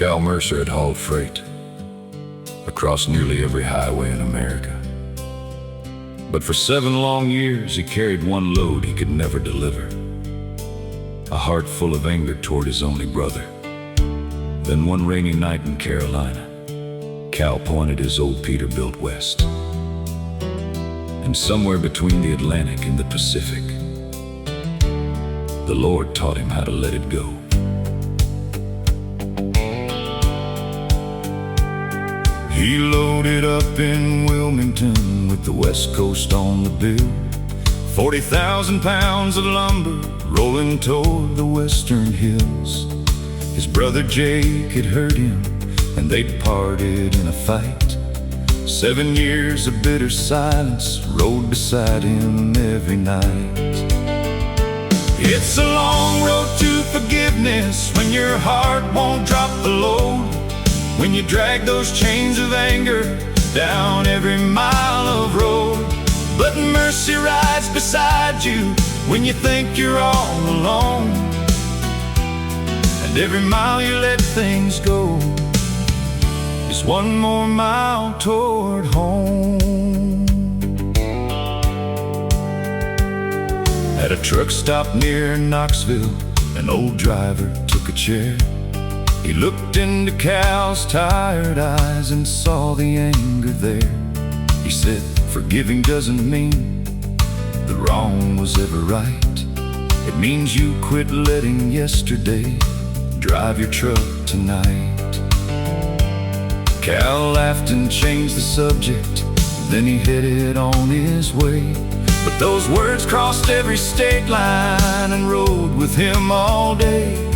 Cal Mercer had hauled freight across nearly every highway in America. But for 7 long years, he carried one load he could never deliver. A heart full of anger toward his only brother. Then one rainy night in Carolina, Cal pointed his old Peterbilt west. And somewhere between the Atlantic and the Pacific, the Lord taught him how to let it go. He loaded up in Wilmington with the West Coast on the bill. 40,000 pounds of lumber rolling toward the western hills. His brother Jake had hurt him, and they'd parted in a fight. 7 years of bitter silence rode beside him every night. It's a long road to forgiveness when your heart won't drop the load. When you drag those chains of anger down every mile of road. But mercy rides beside you when you think you're all alone. And every mile you let things go is one more mile toward home. At a truck stop near Knoxville, an old driver took a chair. He looked into Cal's tired eyes and saw the anger there. He said, forgiving doesn't mean the wrong was ever right. It means you quit letting yesterday drive your truck tonight. Cal laughed and changed the subject. Then he headed on his way. But those words crossed every state line and rode with him all day.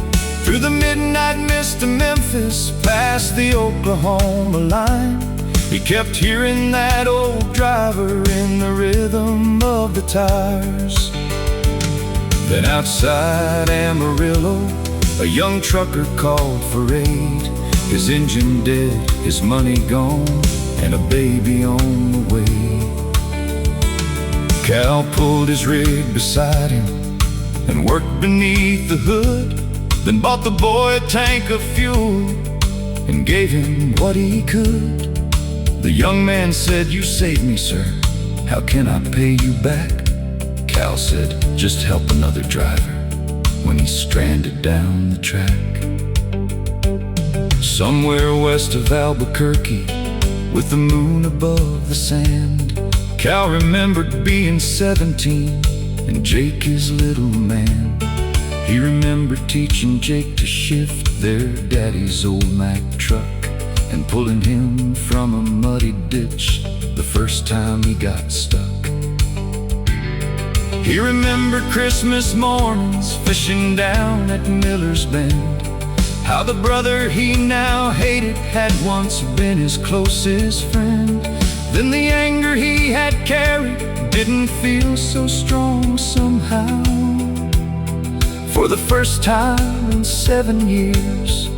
Through the midnight mist to Memphis, past the Oklahoma line. He kept hearing that old driver in the rhythm of the tires. Then outside Amarillo, a young trucker called for aid. His engine dead, his money gone, and a baby on the way. Cal pulled his rig beside him and worked beneath the hood. Then bought the boy a tank of fuel and gave him what he could. The young man said, you saved me, sir. How can I pay you back? Cal said, just help another driver when he's stranded down the track. Somewhere west of Albuquerque, with the moon above the sand, Cal remembered being 17 and Jake his little man. He remembered teaching Jake to shift their daddy's old Mack truck and pulling him from a muddy ditch the first time he got stuck. He remembered Christmas mornings fishing down at Miller's Bend. How the brother he now hated had once been his closest friend. Then the anger he had carried didn't feel so strong somehow. For the first time in 7 years,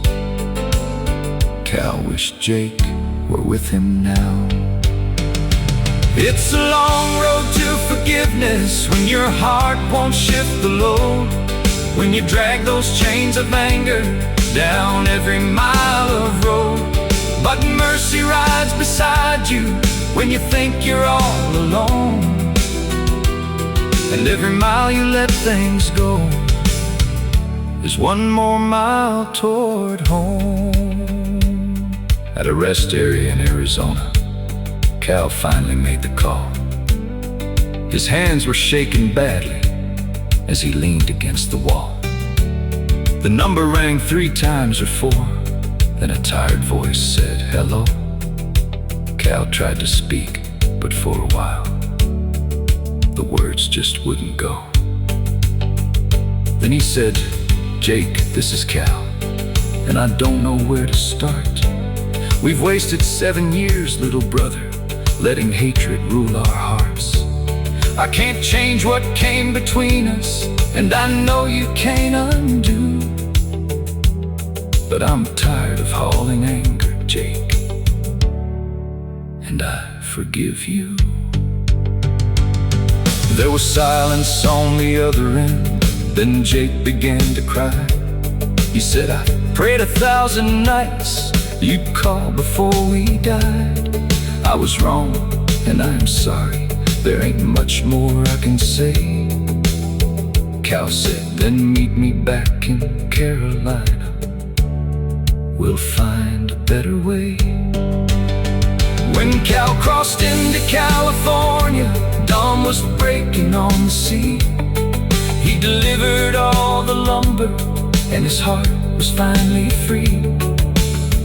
Cal wished Jake were with him now. It's a long road to forgiveness when your heart won't shift the load. When you drag those chains of anger down every mile of road. But mercy rides beside you when you think you're all alone. And every mile you let things go is one more mile toward home. At a rest area in Arizona, Cal finally made the call. His hands were shaking badly as he leaned against the wall. The number rang 3 times or 4, then a tired voice said, hello. Cal tried to speak, but for a while, the words just wouldn't go. Then he said, Jake, this is Cal, and I don't know where to start. We've wasted 7 years, little brother, letting hatred rule our hearts. I can't change what came between us, and I know you can't undo. But I'm tired of hauling anger, Jake, and I forgive you. There was silence on the other end. Then Jake began to cry. He said, I prayed 1,000 nights you'd call before we died. I was wrong, and I'm sorry. There ain't much more I can say. Cal said, then meet me back in Carolina. We'll find a better way. When Cal crossed into California, dawn was breaking on the sea. He delivered all the lumber, and his heart was finally free.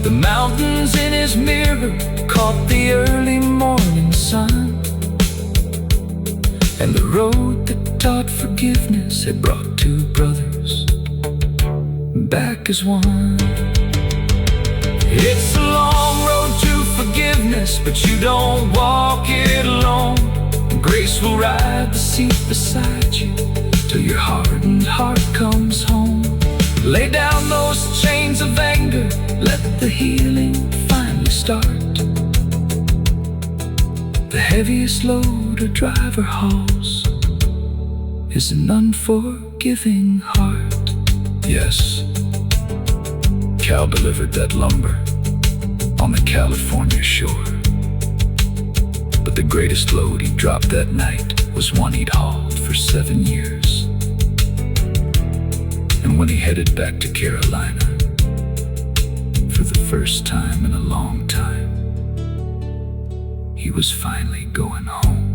The mountains in his mirror caught the early morning sun, and the road that taught forgiveness had brought two brothers back as one. It's a long road to forgiveness, but you don't walk it alone. Grace will ride the seat beside you till your hardened heart comes home. Lay down those chains of anger, let the healing finally start. The heaviest load a driver hauls is an unforgiving heart. Yes, Cal delivered that lumber on the California shore, but the greatest load he dropped that night was one he'd hauled for 7 years. And when he headed back to Carolina, for the first time in a long time, he was finally going home.